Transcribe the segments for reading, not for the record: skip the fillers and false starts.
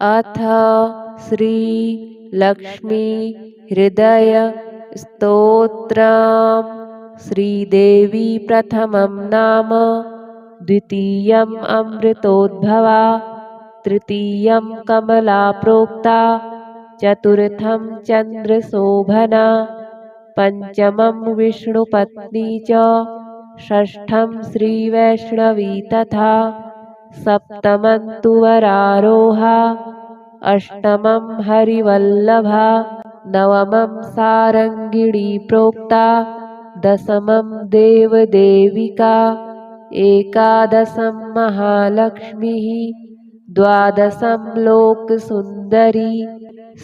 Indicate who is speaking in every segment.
Speaker 1: अथ श्री लक्ष्मी हृदय स्तोत्रम्। श्रीदेवी प्रथमं नाम, द्वितीयम् अमृतोद्भवा, तृतीयं कमला प्रोक्ता, चतुर्थं चन्द्रशोभना, पंचमं विष्णुपत्नी च, षष्ठं श्रीवैष्णवी तथा, सप्तमं तु वरारोहा, अष्टमं हरिवल्लभा, नवमं सारङ्गिणी प्रोक्ता, दशमं देवदेविका, एकादशं महालक्ष्मीः, द्वादशं लोकसुन्दरी,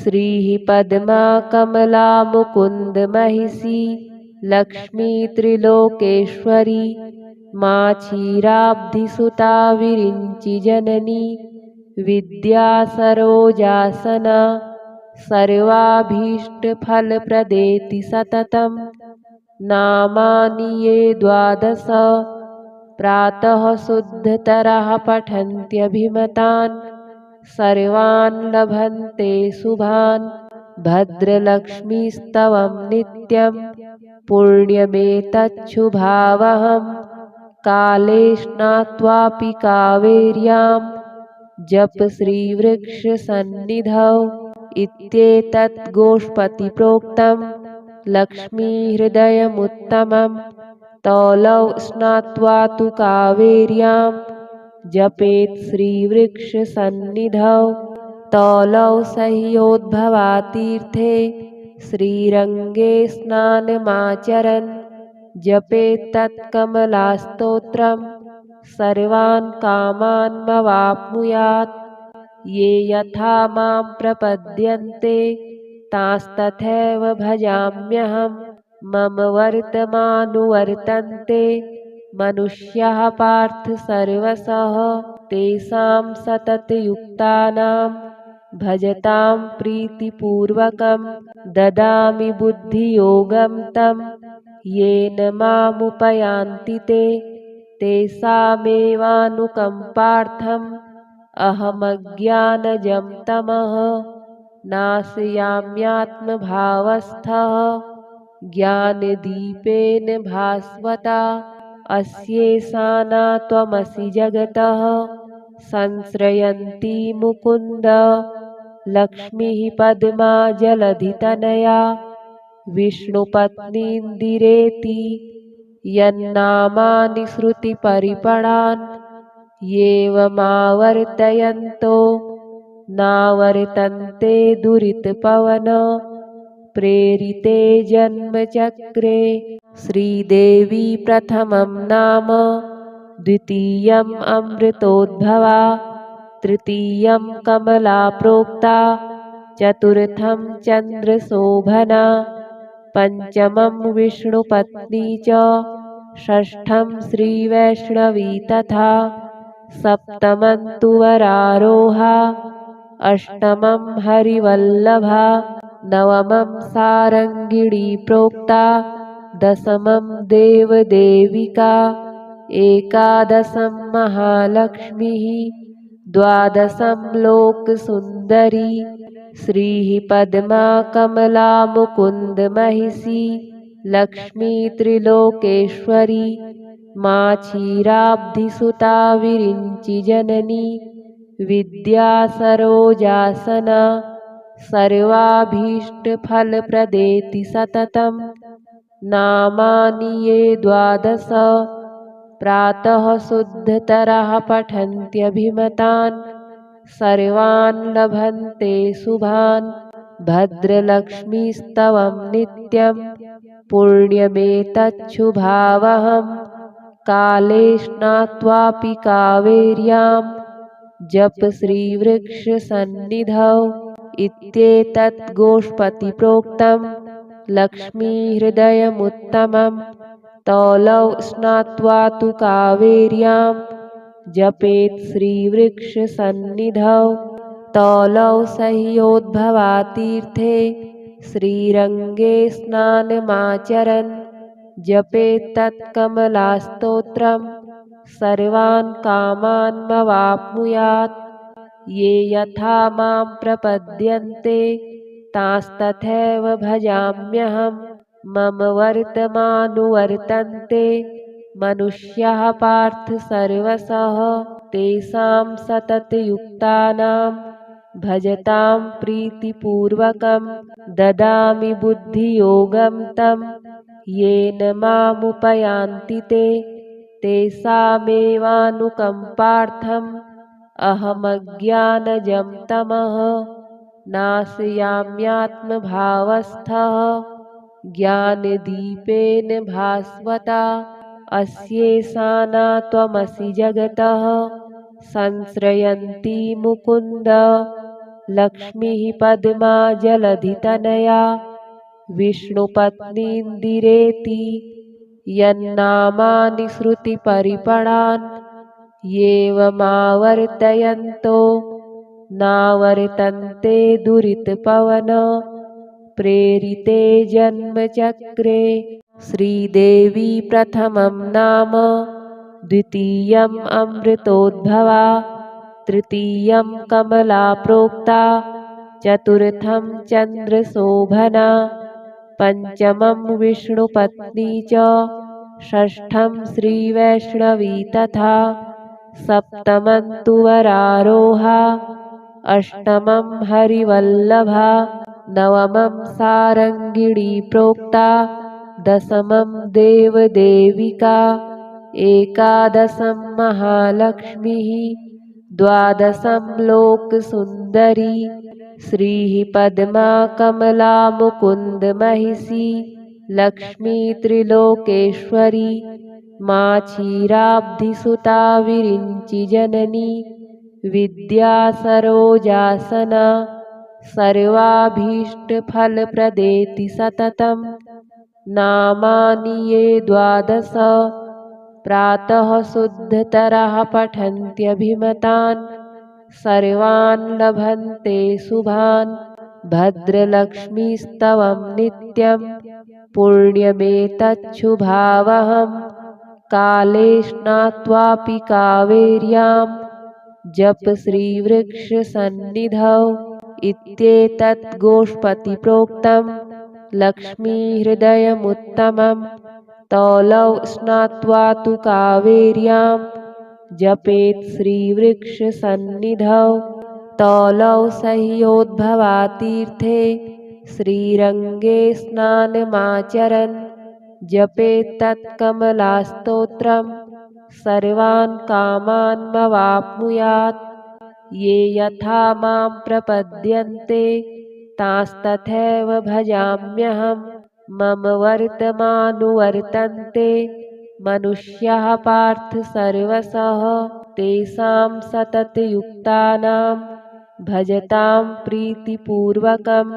Speaker 1: श्रीः पद्मा कमला मुकुन्दमहिषी, लक्ष्मी त्रिलोकेश्वरी, मा क्षीराब्धिसुता विरिञ्चि जननी, विद्या सरोजासना, सर्वाभीष्टफलप्रदेति सततं, नामानि ये द्वादश, प्रातः शुद्धतरः पठन्त्यभिमतान्, सर्वान् लभन्ते शुभान्, भद्रलक्ष्मीस्तवं नित्यं, पुण्यमेतच्छुभावहम्, काले स्नात्वापि कावेर्यां, जप श्रीवृक्षसन्निधौ, इत्येतत् गोष्पतिप्रोक्तं, लक्ष्मीहृदयमुत्तमं, तौलौ स्नात्वा तु कावेर्यां, जपेत् श्रीवृक्षसन्निधौ, तौलौ सह्योद्भवातीर्थे, श्रीरङ्गे स्नानमाचरन्, जपेत् तत्कमलास्तोत्रम्, सर्वान् कामान्मवाप्नुयात्। ये यथा मां प्रपद्यन्ते, तांस्तथैव भजाम्यहम्, मम वर्तमानुवर्तन्ते मनुष्याः पार्थ सर्वशः, तेषां सततयुक्तानां भजतां प्रीतिपूर्वकं, ददामि बुद्धियोगं तं, येन मामुपयान्ति ते, तेषामेवानुकम्पार्थम् अहमज्ञानजं तमः, नाशयाम्यात्मभावस्थः, ज्ञानदीपेन भास्वता, अस्येषाना त्वमसि जगतः, संश्रयन्ती मुकुन्द, लक्ष्मीः पद्मा जलधितनया, विष्णुपत्नीन्दिरेति, यन्नामानि श्रुतिपरिपणान्, येवमावर्तयन्तो नावर्तन्ते दुरितपवन, प्रेरिते जन्मचक्रे। श्रीदेवी प्रथमं नाम, द्वितीयम् अमृतोद्भवा, तृतीयं कमला प्रोक्ता, चतुर्थं चन्द्रशोभना, पंचमं विष्णुपत्नी च, षष्ठं श्रीवैष्णवी तथा, सप्तमं तु वरारोहा, अष्टमं हरिवल्लभा, नवमं सारङ्गिणी प्रोक्ता, दशमं देवदेविका, एकादशं महालक्ष्मीः, द्वादशं लोकसुन्दरी, श्रीः पद्मा कमला मुकुन्दमहिषी, लक्ष्मी त्रिलोकेश्वरी, मा क्षीराब्धिसुता विरिञ्चि जननी, विद्या सरोजासना, सर्वाभीष्टफलप्रदेति सततं, नामानि ये द्वादश, प्रातः शुद्धतरः पठन्त्यभिमतान्, सर्वान् लभन्ते शुभान्, भद्रलक्ष्मीस्तवं नित्यं, पुण्यमेतच्छुभावहम्, काले स्नात्वापि कावेर्यां, जप श्रीवृक्षसन्निधौ, इत्येतत् गोष्पतिप्रोक्तं, लक्ष्मीहृदयमुत्तमं, तौलौ स्नात्वा तु कावेर्यां, जपेत् श्रीवृक्षसन्निधौ, तौलौ सह्योद्भवातीर्थे, श्रीरङ्गे स्नानमाचरन्, जपेत् तत्कमलास्तोत्रम्, सर्वान् कामान्मवाप्नुयात्। ये यथा मां प्रपद्यन्ते तांस्तथैव भजाम्यहम्। मम वर्तमानुवर्तन्ते मनुष्याः पार्थ सर्वशः। तेषां सततयुक्तानां भजतां प्रीतिपूर्वकं ददामि बुद्धियोगं तं। येन मामुपयान्ति ते तेषामेवानुकम्पार्थम् अहमज्ञानजं तमः नाशयाम्यात्मभावस्थः ज्ञानदीपेन भास्वता। अस्येषाना त्वमसि जगतः संश्रयन्ती मुकुन्द। लक्ष्मीः पद्मा जलधितनया विष्णुपत्नीन्दिरेति। यन्नामानि श्रुतिपरिपणान् येवमावर्तयन्तो नावर्तन्ते दुरितपवन। प्रेरिते जन्मचक्रे श्रीदेवी प्रथमं नाम द्वितीयम् अमृतोद्भवा तृतीयं कमला प्रोक्ता चतुर्थं चन्द्रशोभना पंचमं विष्णुपत्नी च षष्ठं श्रीवैष्णवी तथा सप्तमं तु वरारोहा अष्टमं हरिवल्लभा नवमं सारङ्गिणी प्रोक्ता दशमं देवदेविका एकादशं महालक्ष्मीः द्वादशं लोकसुन्दरी श्रीः पद्मा कमला मुकुन्द महिषी लक्ष्मी त्रिलोकेश्वरी मा क्षीराब्धिसुता विरिञ्चि जननी विद्या सरोजासना सर्वाभीष्टफलप्रदेति सततं। नामानि ये द्वादश प्रातः शुद्धतरः पठन्त्यभिमतान् सर्वान् लभन्ते शुभान्। भद्रलक्ष्मीस्तवं नित्यं पुण्यमेतच्छुभावहम्। काले स्नात्वापि कावेर्यां जप श्रीवृक्षसन्निधौ इत्येतत् गोष्पतिप्रोक्तं। लक्ष्मीहृदयमुत्तमं तौलौ स्नात्वा तु कावेर्यां जपेत् श्रीवृक्षसन्निधौ। तौलौ सह्योद्भवातीर्थे श्रीरङ्गे स्नानमाचरन् जपेत्तत्कमलास्तोत्रं सर्वान् कामान्मवाप्नुयात्। ये यथा मां प्रपद्यन्ते तांस्तथैव भजाम्यहम्। मम वर्तमानुवर्तन्ते मनुष्याः पार्थ सर्वशः। तेषां सततयुक्तानां भजतां प्रीतिपूर्वकं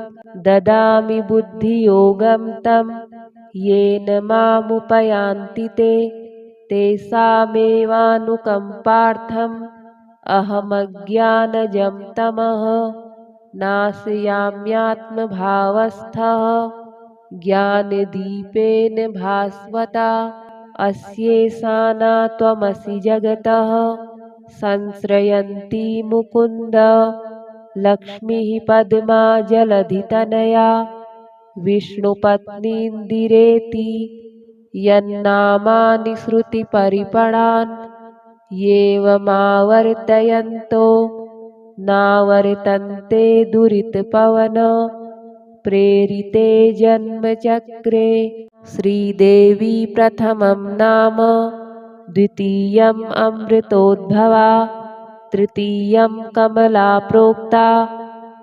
Speaker 1: ददामि बुद्धियोगं तं। येन मामुपयान्ति ते तेषामेवानुकम्पार्थम् अहमज्ञानजं तमः नाशयाम्यात्मभावस्थः ज्ञानदीपेन भास्वता। अस्येषाना त्वमसि जगतः संश्रयन्ती मुकुन्द। लक्ष्मीः पद्मा जलधितनया विष्णुपत्नीन्दिरेति। यन्नामानि श्रुतिपरिपणान् येवमावर्तयन्तो नावर्तन्ते दुरितपवन। प्रेरिते जन्मचक्रे श्रीदेवी प्रथमं नाम द्वितीयम् अमृतोद्भवा तृतीयं कमला प्रोक्ता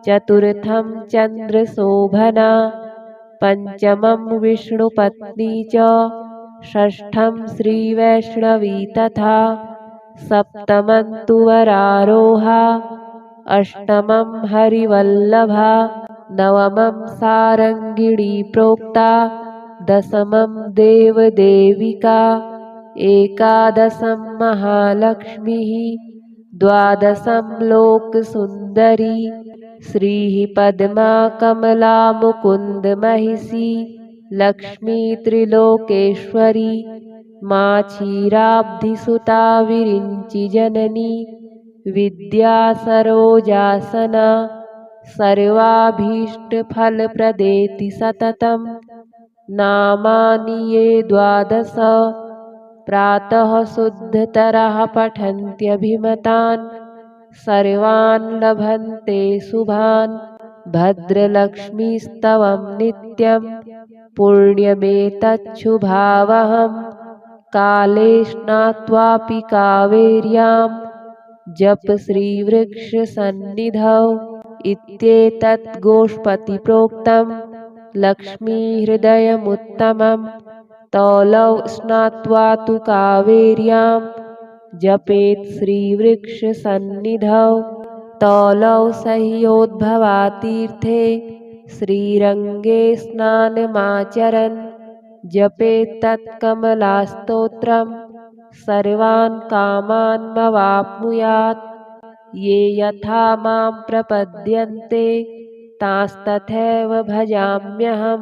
Speaker 1: चतुर्थं चन्द्रशोभना पंचमं विष्णुपत्नी च षष्ठं श्रीवैष्णवी तथा सप्तमं तु वरारोहा अष्टमं हरिवल्लभा नवमं सारङ्गिणी प्रोक्ता दशमं देवदेविका एकादशं महालक्ष्मीः द्वादशं लोकसुन्दरी श्रीः पद्मा कमला मुकुन्द महिषी लक्ष्मी त्रिलोकेश्वरी मा क्षीराब्धिसुता विरिञ्चि जननी विद्या सरोजासना सर्वाभीष्टफलप्रदेति सततं नामानि ये द्वादश प्रातः शुद्धतरः पठन्त्यभिमतान् सर्वान् लभन्ते शुभान् भद्रलक्ष्मीस्तवं नित्यं पुण्यमेतच्छुभावहं काले स्नात्वापि कावेर्यां जप श्रीवृक्षसन्निधौ इत्येतत् गोष्पतिप्रोक्तं लक्ष्मीहृदयमुत्तमं तौलौ स्नात्वा तु कावेर्यां जपेत् श्रीवृक्षसन्निधौ तौलौ सह्योद्भवातीर्थे श्रीरङ्गे स्नानमाचरन् जपेत्तत्कमलास्तोत्रं सर्वान् कामान्मवाप्नुयात् ये यथा मां प्रपद्यन्ते तांस्तथैव भजाम्यहं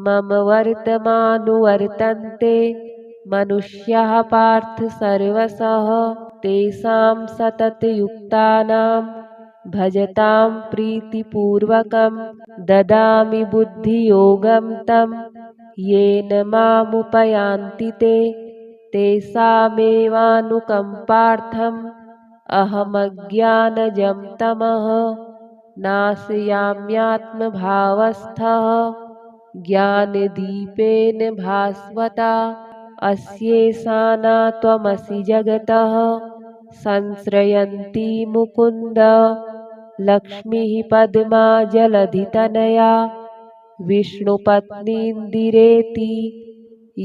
Speaker 1: मम वर्तमानुवर्तन्ते मनुष्याः पार्थ सर्वशः तेषां सततयुक्तानां भजतां प्रीतिपूर्वकं ददामि बुद्धियोगं तं येन मामुपयान्ति ते तेषामेवानुकम्पार्थम् अहमज्ञानजं तमः नाशयाम्यात्मभावस्थः ज्ञानदीपेन भास्वता अस्येषाना त्वमसि जगतः संश्रयन्ती मुकुन्द लक्ष्मीः पद्मा जलधितनया विष्णुपत्नीन्दिरेति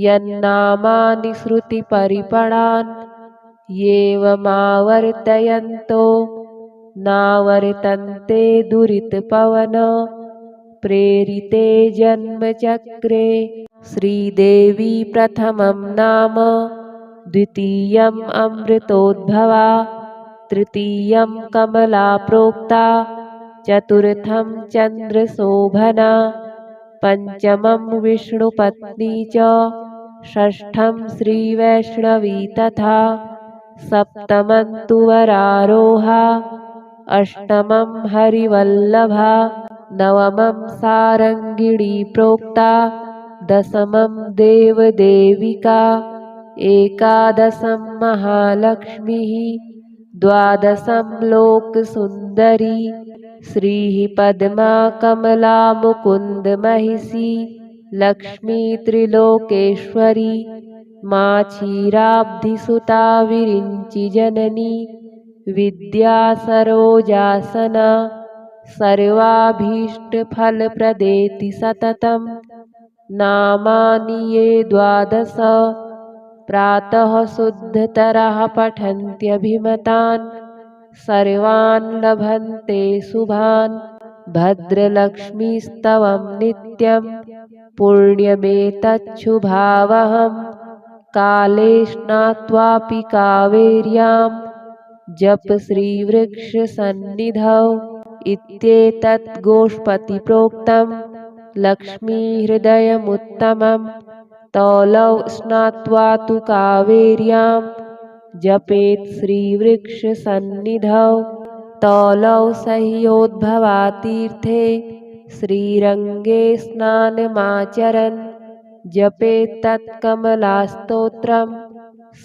Speaker 1: यन्नामानि श्रुतिपरिपणान् येवमावर्तयन्तो नावर्तन्ते दुरितपवन प्रेरिते जन्मचक्रे श्रीदेवी प्रथमं नाम द्वितीयम् अमृतोद्भवा तृतीयं कमला प्रोक्ता चतुर्थं चन्द्रशोभना पंचमं विष्णुपत्नी च षष्ठं श्रीवैष्णवी तथा सप्तमं तु वरारोहा अष्टमं हरिवल्लभा नवमं सारङ्गिणी प्रोक्ता दशमं देवदेविका एकादशं महालक्ष्मीः द्वादशं लोकसुन्दरी श्रीः पद्मा कमला मुकुन्दमहिषी लक्ष्मी त्रिलोकेश्वरी मा क्षीराब्धिसुता विरिञ्चिजननी विद्या सरोजासना सर्वाभीष्टफलप्रदेति सततं नामानि ये द्वादश प्रातः शुद्धतरः पठन्त्यभिमतान् सर्वान् लभन्ते शुभान् भद्रलक्ष्मीस्तवं नित्यं पुण्यमेतच्छुभावहं काले स्नात्वापि कावेर्यां जप श्रीवृक्षसन्निधौ इत्येतत् गोष्पतिप्रोक्तं लक्ष्मीहृदयमुत्तमं तौलौ स्नात्वा तु कावेर्यां जपेत् श्रीवृक्षसन्निधौ तौलौ सह्योद्भवातीर्थे श्रीरङ्गे स्नानमाचरन् जपेत्तत्कमलास्तोत्रं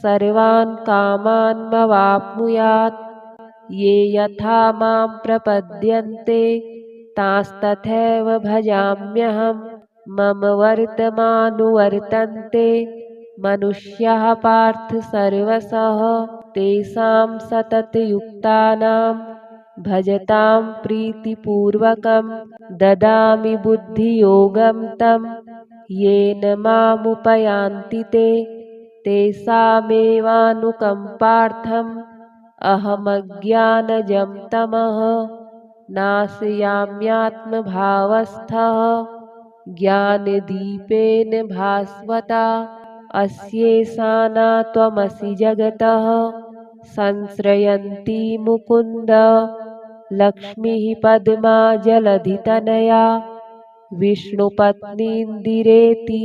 Speaker 1: सर्वान् कामान्मवाप्नुयात् ये यथा मां प्रपद्यन्ते तांस्तथैव भजाम्यहं मम वर्तमानुवर्तन्ते मनुष्याः पार्थ सर्वशः तेषां सततयुक्तानां भजतां प्रीतिपूर्वकं ददामि बुद्धियोगं तं येन मामुपयान्ति ते तेषामेवानुकम्पार्थम् अहमज्ञानजं तमः नाशयाम्यात्मभावस्थः ज्ञानदीपेन भास्वता अस्येषाना त्वमसि जगतः संश्रयन्ती मुकुन्द लक्ष्मीः पद्मा जलधितनया विष्णुपत्नीन्दिरेति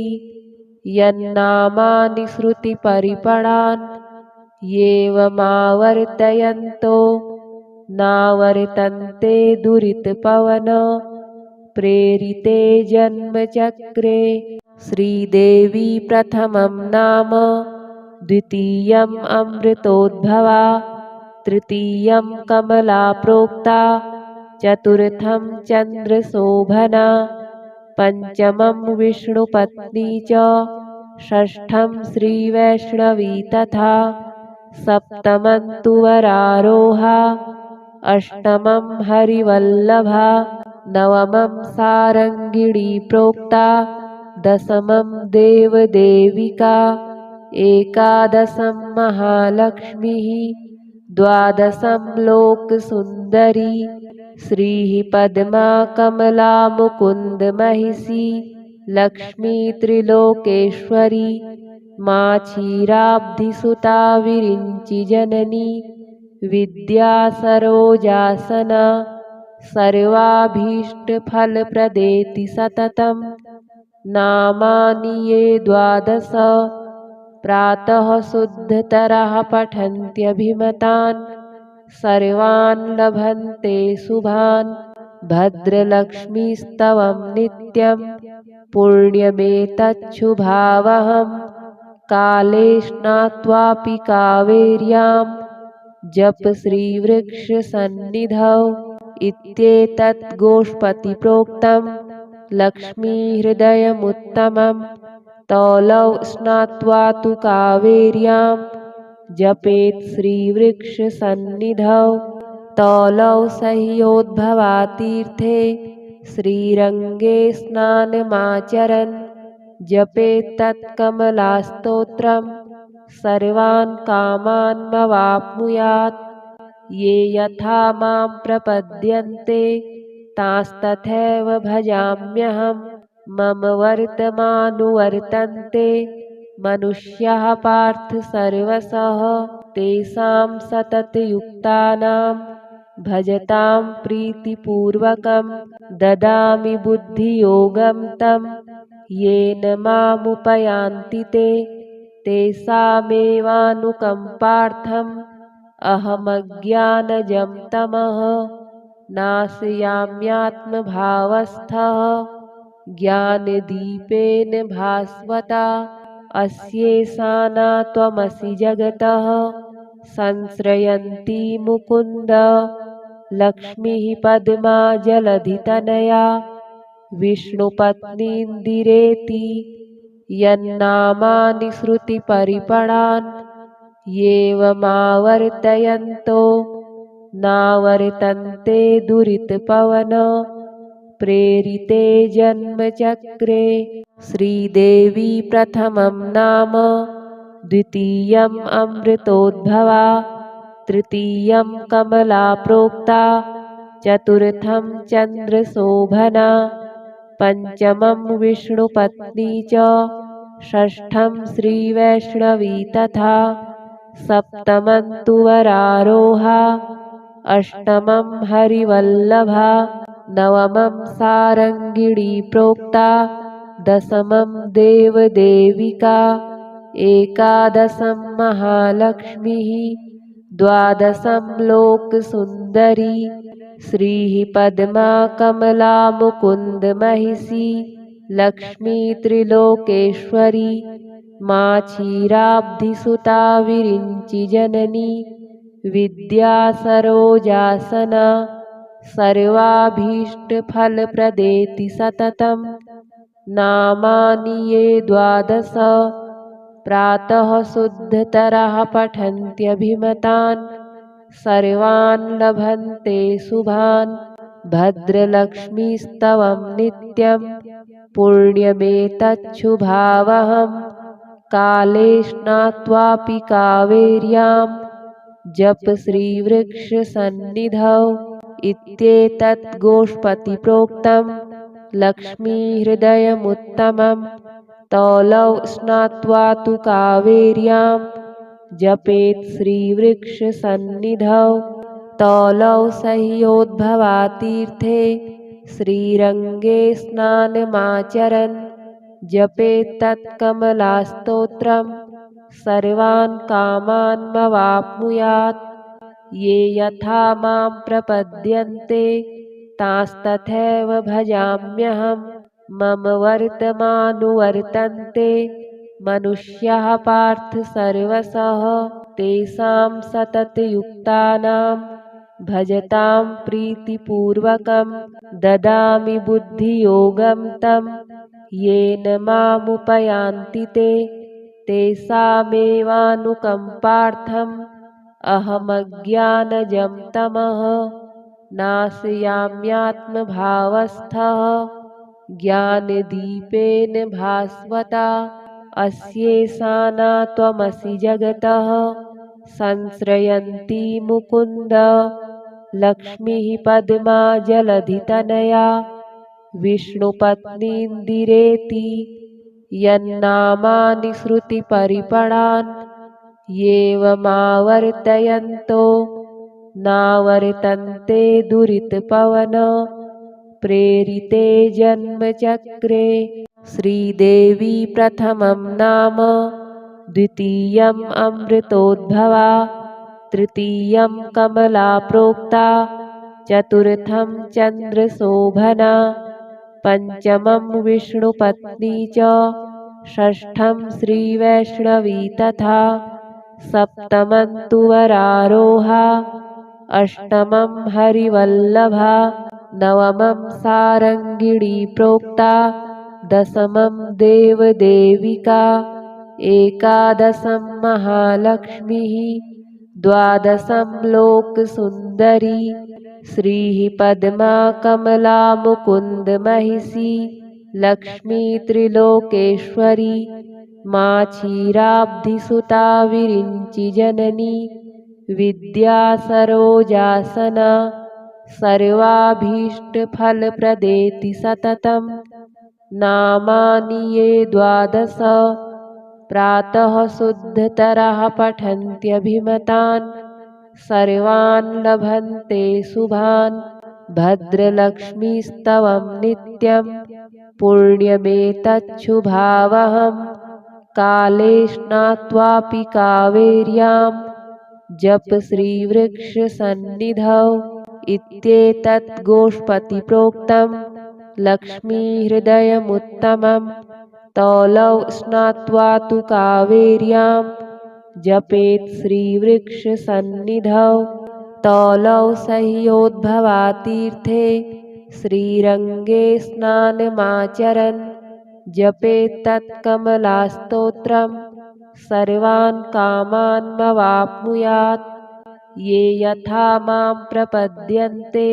Speaker 1: यन्नामानि श्रुतिपरिपणान् येवमावर्तयन्तो नावर्तन्ते दुरितपवन प्रेरिते जन्मचक्रे। श्रीदेवी प्रथमं नाम द्वितीयम् अमृतोद्भवा तृतीयं कमला प्रोक्ता चतुर्थं चन्द्रशोभना पंचमं विष्णुपत्नी च षष्ठं श्रीवैष्णवी तथा सप्तमं तु वरारोहा अष्टमं हरिवल्लभा नवमं सारङ्गिणी प्रोक्ता दशमं देवदेविका एकादशं महालक्ष्मीः द्वादशं लोकसुन्दरी श्रीः पद्मा कमला मुकुन्द महिषी लक्ष्मी त्रिलोकेश्वरी मा क्षीराब्धिसुता विरिञ्चि जननी विद्या सरोजासना सर्वाभीष्टफलप्रदेति सततं नामानि ये द्वादश प्रातः शुद्धतरः पठन्त्यभिमतान् सर्वान् लभन्ते शुभान् भद्रलक्ष्मीस्तवं नित्यं पुण्यमेतच्छुभावहं काले स्नात्वापि कावेर्यां जप श्रीवृक्षसन्निधौ इत्येतत् गोष्पतिप्रोक्तं लक्ष्मीहृदयमुत्तमं तौलौ स्नात्वा तु कावेर्यां जपेत् श्रीवृक्षसन्निधौ तौलौ सह्योद्भवातीर्थे श्रीरङ्गे स्नानमाचरन् जपेत् तत्कमलास्तोत्रं सर्वान् कामान्मवाप्नुयात् ये यथा मां प्रपद्यन्ते तांस्तथैव भजाम्यहं मम वर्तमानुवर्तन्ते मनुष्याः पार्थ सर्वशः तेषां सततयुक्तानां भजतां प्रीतिपूर्वकं ददामि बुद्धियोगं तं येन मामुपयान्ति ते तेषामेवानुकम्पार्थम् अहमज्ञानजं तमः नाशयाम्यात्मभावस्थः ज्ञानदीपेन भास्वता अस्येषाना त्वमसि जगतः संश्रयन्ती मुकुन्द लक्ष्मीः पद्मा जलधितनया विष्णुपत्नीन्दिरेति यन्नामानि श्रुतिपरिपणान् येवमावर्तयन्तो नावर्तन्ते दुरितपवन प्रेरिते जन्मचक्रे। श्रीदेवी प्रथमं नाम द्वितीयम् अमृतोद्भवा तृतीयं कमला प्रोक्ता चतुर्थं चन्द्रशोभना पंचमं विष्णुपत्नी च षष्ठं श्रीवैष्णवी तथा सप्तमं तु वरारोहा अष्टमं हरिवल्लभा नवमं सारङ्गिणी प्रोक्ता दशमं देवदेविका एकादशं महालक्ष्मीः द्वादशं लोकसुन्दरी श्रीः पद्मा कमला मुकुन्द महिषी लक्ष्मी त्रिलोकेश्वरी मा क्षीराब्धिसुता विरिञ्चि जननी विद्या सरोजासना सर्वाभीष्टफलप्रदेति सततं नामानि ये द्वादश प्रातः शुद्धतरः पठन्त्यभिमतान् सर्वान् लभन्ते शुभान् भद्रलक्ष्मीस्तवं नित्यं पुण्यमेतच्छुभावहं काले स्नात्वापि कावेर्यां जप श्रीवृक्षसन्निधौ इत्येतत् गोष्पतिप्रोक्तं लक्ष्मीहृदयमुत्तमं तौलौ स्नात्वा तु कावेर्यां जपेत् श्रीवृक्षसन्निधौ तौलौ सह्योद्भवातीर्थे श्रीरङ्गे स्नानमाचरन् जपेत् तत्कमलास्तोत्रं सर्वान् कामान्मवाप्नुयात् ये यथा मां प्रपद्यन्ते तांस्तथैव भजाम्यहम्। मम वर्तमानुवर्तन्ते मनुष्याः पार्थ सर्वशः। तेषां सततयुक्तानां भजतां प्रीतिपूर्वकं ददामि बुद्धियोगं तं। येन मामुपयान्ति ते तेषामेवानुकम्पार्थम् अहमज्ञानजं तमः नाशयाम्यात्मभावस्थः ज्ञानदीपेन भास्वता। अस्येषाना त्वमसि जगतः संश्रयन्ती मुकुन्द। लक्ष्मीः पद्मा जलधितनया विष्णुपत्नीन्दिरेति। यन्नामानि श्रुतिपरिपणान् येवमावर्तयन्तो नावर्तन्ते दुरितपवन। प्रेरिते जन्मचक्रे श्रीदेवी प्रथमं नाम द्वितीयम् अमृतोद्भवा तृतीयं कमला प्रोक्ता चतुर्थं चन्द्रशोभना पंचमं विष्णुपत्नी च षष्ठं श्रीवैष्णवी तथा सप्तमं तु वरारोहा अष्टमं हरिवल्लभा नवमं सारङ्गिणी प्रोक्ता दशमं देवदेविका एकादशं महालक्ष्मीः द्वादशं लोकसुन्दरी श्रीः पद्मा कमला मुकुन्दमहिषी लक्ष्मी त्रिलोकेश्वरी मा क्षीराब्धिसुता विरिञ्चिजननी विद्या सरोजासना सर्वाभीष्टफलप्रदेति सततं। नामानि ये द्वादश प्रातः शुद्धतरः पठन्त्यभिमतान् सर्वान् लभन्ते शुभान्। भद्रलक्ष्मीस्तवं नित्यं पुण्यमेतच्छुभावहम्। काले स्नात्वापि कावेर्यां जप श्रीवृक्षसन्निधौ इत्येतत् गोष्पतिप्रोक्तं लक्ष्मीहृदयमुत्तमं। तौलौ स्नात्वा तु कावेर्यां जपेत् श्रीवृक्षसन्निधौ। तौलौ सह्योद्भवातीर्थे श्रीरङ्गे स्नानमाचरन् जपेत् तत्कमलास्तोत्रं सर्वान् कामान्मवाप्नुयात्। ये यथा मां प्रपद्यन्ते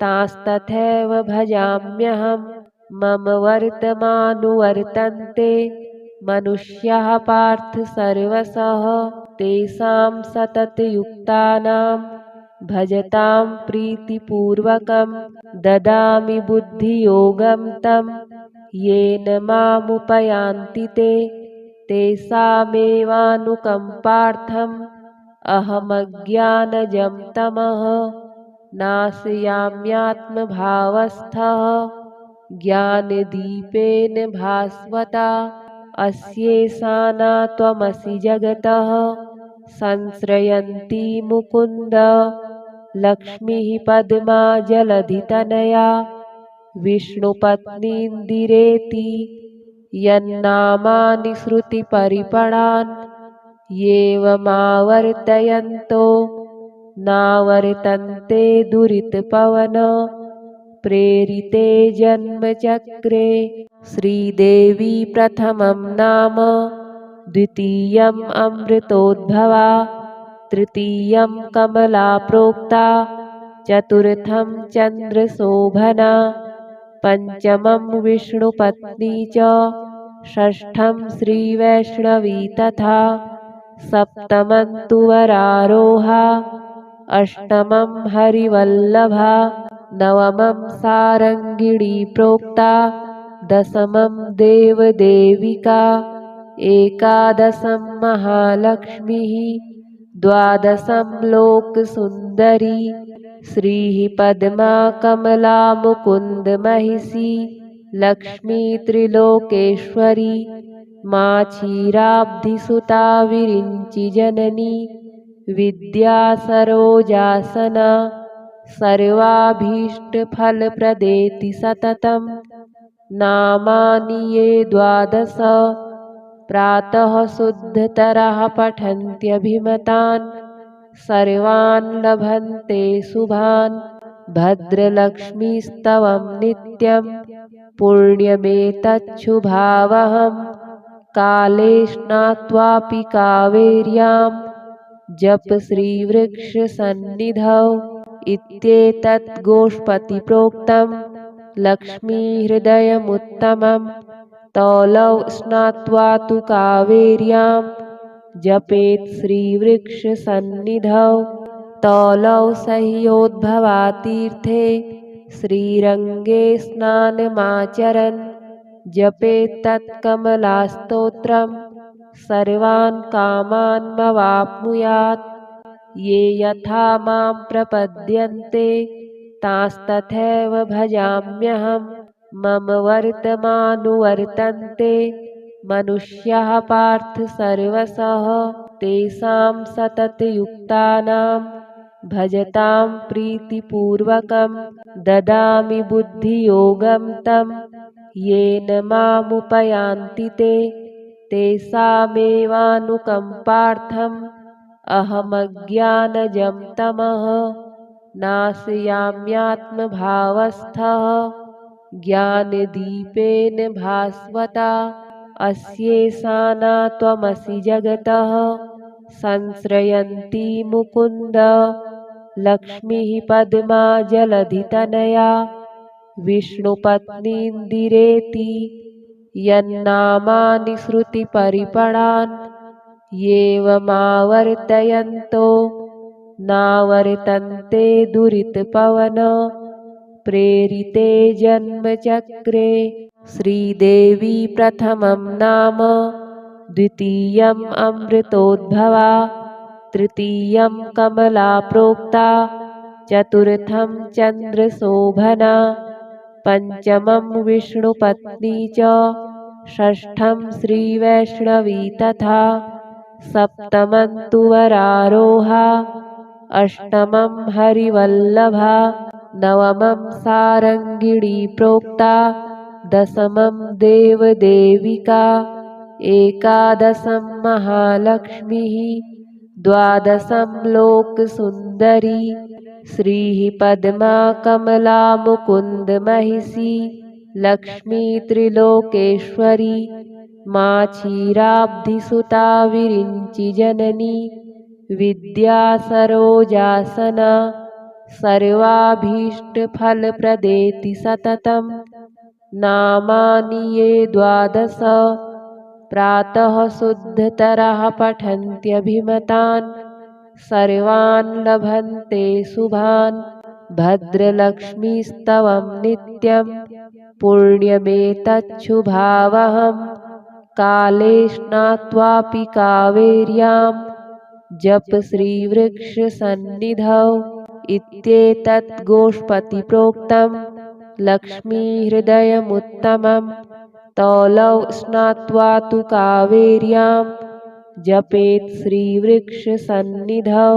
Speaker 1: तांस्तथैव भजाम्यहम्। मम वर्तमानुवर्तन्ते मनुष्याः पार्थ सर्वशः। तेषां सततयुक्तानां भजतां प्रीतिपूर्वकं ददामि बुद्धियोगं तं। येन मामुपयान्ति ते तेषामेवानुकम्पार्थम् अहमज्ञानजं तमः नाशयाम्यात्मभावस्थः ज्ञानदीपेन भास्वता। अस्येषाना त्वमसि जगतः संश्रयन्ती मुकुन्द। लक्ष्मीः पद्मा जलधितनया विष्णुपत्नीन्दिरेति। यन्नामानि श्रुतिपरिपणान् येवमावर्तयन्तो नावर्तन्ते दुरितपवन। प्रेरिते जन्मचक्रे श्रीदेवी प्रथमं नाम द्वितीयम् अमृतोद्भवा तृतीयं कमला प्रोक्ता चतुर्थं चन्द्रशोभना पंचमं विष्णुपत्नी च षष्ठं श्रीवैष्णवी तथा सप्तमं तु वरारोहा अष्टमं हरिवल्लभा नवमं सारङ्गिणी प्रोक्ता दशमं देवदेविका एकादशं महालक्ष्मीः द्वादशं लोकसुन्दरी श्रीः पद्मा कमला मुकुन्दमहिषी लक्ष्मी त्रिलोकेश्वरी मा क्षीराब्धिसुता विरिञ्चिजननी विद्या सरोजासना सर्वाभीष्टफलप्रदेति सततं नामानि ये 12 प्रातः शुद्धतरः पठन्त्यभिमतान् सर्वान् लभन्ते शुभान् भद्रलक्ष्मीस्तवं नित्यं पुण्यमेतच्छुभावहं काले स्नात्वापि कावेर्यां जप श्रीवृक्षसन्निधौ इत्येतत् गोष्पतिप्रोक्तं लक्ष्मीहृदयमुत्तमं तौलौ स्नात्वा तु कावेर्यां जपेत् श्रीवृक्षसन्निधौ तौलौ सह्योद्भवातीर्थे श्रीरङ्गे स्नानमाचरन् जपेत् तत्कमलास्तोत्रं सर्वान् कामान्मवाप्नुयात् ये यथा मां प्रपद्यन्ते तांस्तथैव भजाम्यहं मम वर्तमानुवर्तन्ते मनुष्याः पार्थ सर्वशः तेषां सततयुक्तानां भजतां प्रीतिपूर्वकं ददामि बुद्धियोगं तं येन मामुपयान्ति ते तेषामेवानुकम्पार्थम् अहमज्ञानजं तमः नाशयाम्यात्मभावस्थः ज्ञानदीपेन भास्वता अस्येषाना त्वमसि जगतः संश्रयन्ती मुकुन्द लक्ष्मीः पद्मा जलधितनया विष्णुपत्नीन्दिरेति यन्नामानि श्रुतिपरिपणान् येवमावर्तयन्तो नावर्तन्ते दुरितपवन प्रेरिते जन्मचक्रे श्रीदेवी प्रथमं नाम द्वितीयम् अमृतोद्भवा तृतीयं कमला प्रोक्ता चतुर्थं चन्द्रशोभना पंचमं विष्णुपत्नी च षष्ठं श्रीवैष्णवी तथा सप्तमं तु वरारोहा अष्टमं हरिवल्लभा नवमं सारङ्गिणी प्रोक्ता दशमं देवदेविका एकादशं महालक्ष्मीः द्वादशं लोकसुन्दरी श्रीः पद्मा कमला मुकुन्द महिषी लक्ष्मी त्रिलोकेश्वरी मा क्षीराब्धिसुता विरिञ्चि जननी विद्या सरोजासना सर्वाभीष्टफलप्रदेति सततं नामानि ये 12 प्रातः शुद्धतरः पठन्त्यभिमतान् सर्वान् लभन्ते शुभान् भद्रलक्ष्मीस्तवं नित्यं पुण्यमेतच्छुभावहं काले स्नात्वापि कावेर्यां जप श्रीवृक्षसन्निधौ इत्येतत् गोष्पतिप्रोक्तं लक्ष्मीहृदयमुत्तमं तौलौ स्नात्वा तु कावेर्यां जपेत् श्रीवृक्षसन्निधौ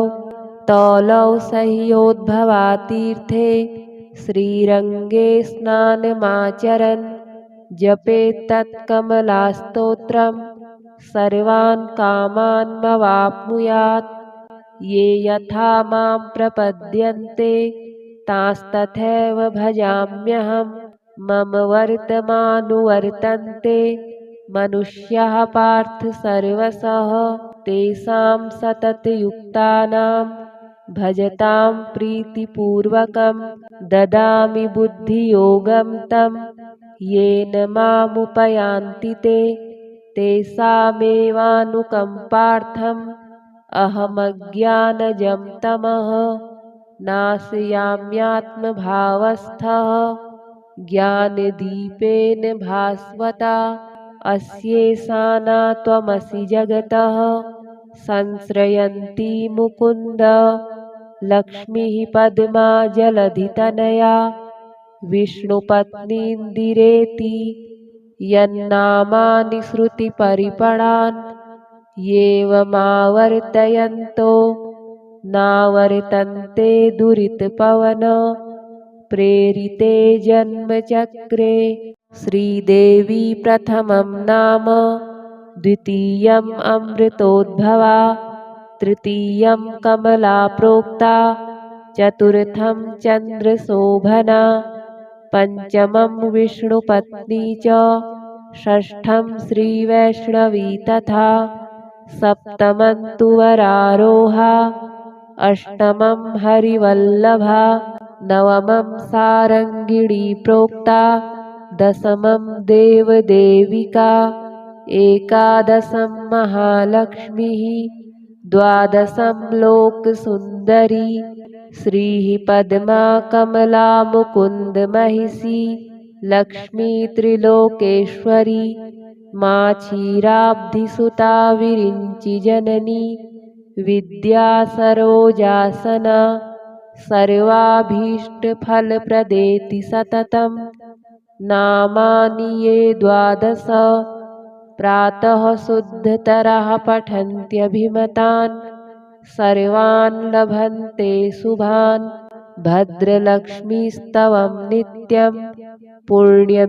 Speaker 1: तौलौ सह्योद्भवातीर्थे श्रीरङ्गे स्नानमाचरन् जपेत् तत्कमलास्तोत्रं सर्वान् कामान्मवाप्नुयात् ये यथा मां प्रपद्यन्ते तांस्तथैव भजाम्यहं मम वर्तमानुवर्तन्ते मनुष्याः पार्थ सर्वशः तेषां सततयुक्तानां भजतां प्रीतिपूर्वकं ददामि बुद्धियोगं तं येन मामुपयान्ति ते तेषामेवानुकम्पार्थम् अहमज्ञानजं तमः नाशयाम्यात्मभावस्थः ज्ञानदीपेन भास्वता अस्येषाना त्वमसि जगतः संश्रयन्ती मुकुन्द लक्ष्मीः पद्मा जलधितनया विष्णुपत्नीन्दिरेति यन्नामानि श्रुतिपरिपणान् येवमावर्तयन्तो नावर्तन्ते दुरितपवन प्रेरिते जन्मचक्रे। श्रीदेवी प्रथमं नाम द्वितीयम् अमृतोद्भवा तृतीयं कमला प्रोक्ता चतुर्थं चन्द्रशोभना पञ्चमं विष्णुपत्नी च षष्ठं श्रीवैष्णवी तथा सप्तमं तु वरारोहा अष्टमं हरिवल्लभा नवमं सारङ्गिणी प्रोक्ता दशमं देवदेविका एकादशं महालक्ष्मीः द्वादशं लोकसुन्दरी श्रीः पद्मा कमला मुकुन्दमहिषी लक्ष्मी त्रिलोकेश्वरी मा क्षीराब्धिसुता विरिञ्चिजननी विद्या सरोजासना सर्वाभीष्टफलप्रदेति सततं नामानि ये द्वादश प्रातः शुद्धतरः पठन्त्यभिमतान् सर्वान् लभन्ते शुभान् भद्रलक्ष्मीस्तवं नित्यं पुण्यमेतच्छुभावहं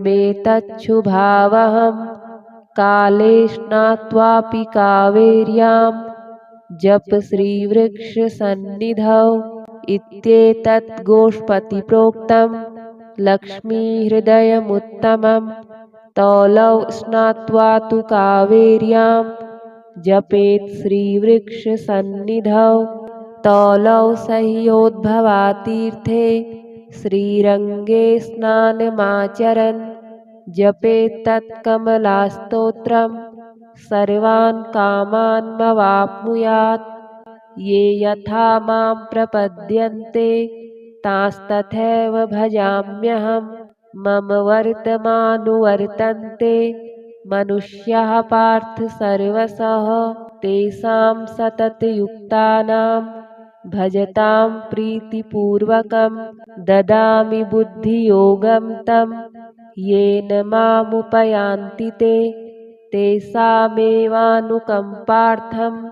Speaker 1: काले स्नात्वापि कावेर्यां जप श्रीवृक्षसन्निधौ इत्येतत् गोष्पतिप्रोक्तं लक्ष्मीहृदयमुत्तमं तौलौ स्नात्वा तु कावेर्यां जपेत् श्रीवृक्षसन्निधौ तौलौ सह्योद्भवातीर्थे श्रीरङ्गे स्नानमाचरन् जपेत् तत्कमलास्तोत्रं सर्वान् कामान्मवाप्नुयात्। ये यथा मां प्रपद्यन्ते तांस्तथैव भजाम्यहं मम वर्तमानुवर्तन्ते मनुष्याः पार्थ सर्वशः तेषां सततयुक्तानां भजतां प्रीतिपूर्वकं ददामि बुद्धियोगं तं येन मामुपयान्ति ते तेषामेवानुकम्पार्थम्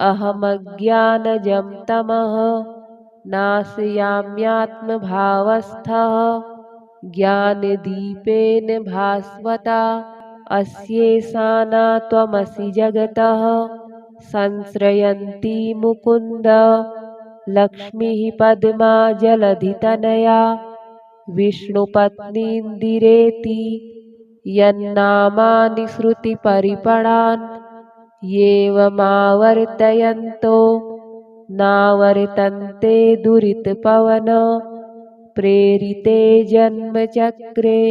Speaker 1: अहमज्ञानजं तमः नाशयाम्यात्मभावस्थः ज्ञानदीपेन भास्वता। अस्येषाना त्वमसि जगतः संश्रयन्ती मुकुन्द लक्ष्मीः पद्मा जलधितनया विष्णुपत्नीन्दिरेति यन्नामानि श्रुतिपरिपणान् येवमावर्तयन्तो नावर्तन्ते दुरितपवन प्रेरिते जन्मचक्रे।